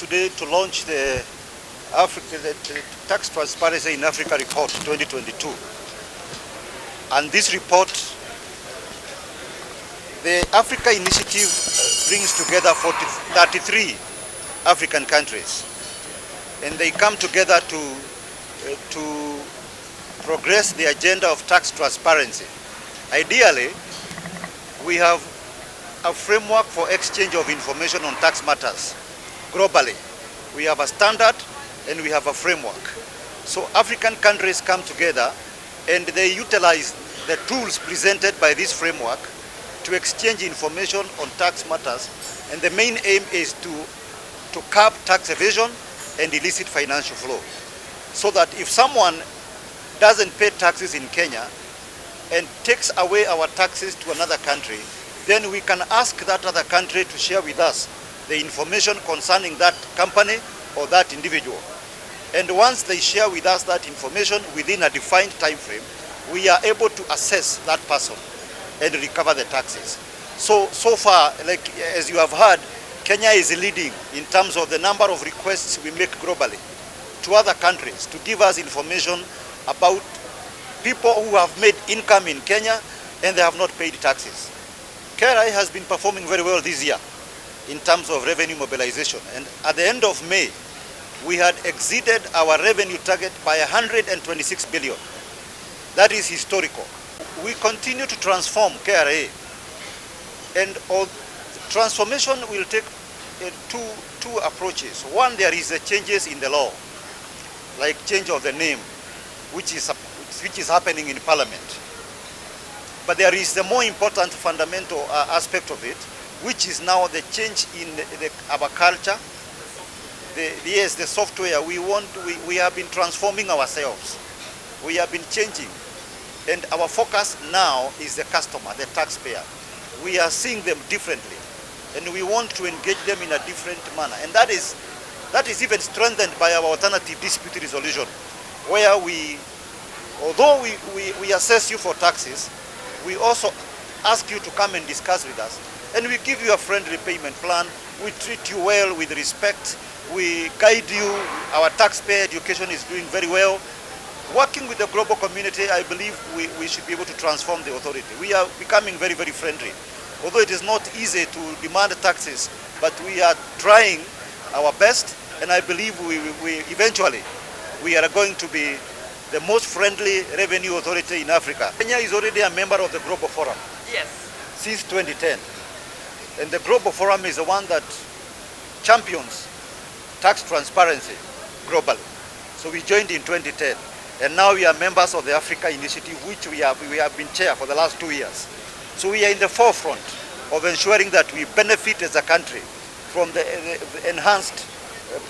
today to launch the Tax Transparency in Africa Report 2022. And this report, the Africa Initiative brings together 33 African countries. And they come together to progress the agenda of tax transparency. Ideally, we have a framework for exchange of information on tax matters globally. We have a standard and we have a framework. So African countries come together and they utilize the tools presented by this framework to exchange information on tax matters. And the main aim is to curb tax evasion and illicit financial flow. So that if someone doesn't pay taxes in Kenya and takes away our taxes to another country, then we can ask that other country to share with us the information concerning that company or that individual. And once they share with us that information within a defined time frame, we are able to assess that person and recover the taxes. So far, like as you have heard, Kenya is leading in terms of the number of requests we make globally to other countries to give us information about people who have made income in Kenya and they have not paid taxes. KRA has been performing very well this year in terms of revenue mobilization. And at the end of May, we had exceeded our revenue target by 126 billion. That is historical. We continue to transform KRA. And all transformation will take two approaches. One, there is a changes in the law, like change of the name, which is happening in Parliament. But there is the more important fundamental aspect of it, which is now the change in our culture. The software we have been transforming ourselves. We have been changing. And our focus now is the customer, the taxpayer. We are seeing them differently. And we want to engage them in a different manner. And that is even strengthened by our alternative dispute resolution, where although we assess you for taxes, we also ask you to come and discuss with us. And we give you a friendly payment plan. We treat you well with respect. We guide you. Our taxpayer education is doing very well. Working with the global community, I believe we should be able to transform the authority. We are becoming very, very friendly. Although it is not easy to demand taxes, but we are trying our best, and I believe eventually we are going to be the most friendly revenue authority in Africa. Kenya is already a member of the Global Forum. Yes. Since 2010. And the Global Forum is the one that champions tax transparency globally. So we joined in 2010. And now we are members of the Africa Initiative, which we have been chair for the last 2 years. So we are in the forefront of ensuring that we benefit as a country from the enhanced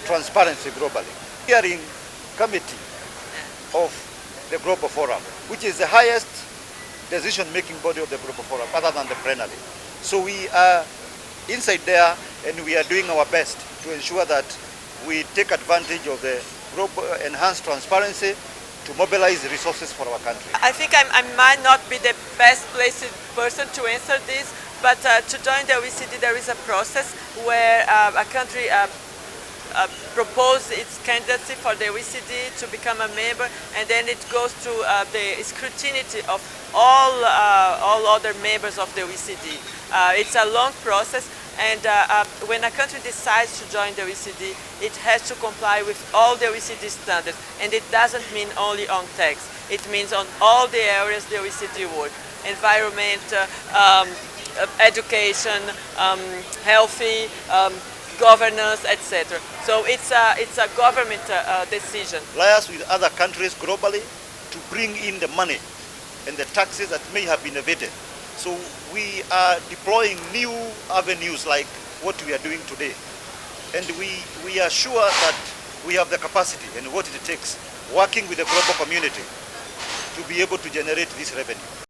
transparency globally. Hearing committee of the Global Forum, which is the highest decision-making body of the Global Forum, other than the plenary. So we are inside there, and we are doing our best to ensure that we take advantage of the global enhanced transparency to mobilize resources for our country. I think I might not be the best placed person to answer this, but to join the OECD there is a process where a country propose its candidacy for the OECD to become a member, and then it goes through the scrutiny of all other members of the OECD. It's a long process, and when a country decides to join the OECD, it has to comply with all the OECD standards, and it doesn't mean only on tax. It means on all the areas the OECD work: environment, education, healthy, governance, etc. So it's a government decision. Liaise with other countries globally to bring in the money and the taxes that may have been evaded. So we are deploying new avenues like what we are doing today. And we are sure that we have the capacity and what it takes, working with the global community, to be able to generate this revenue.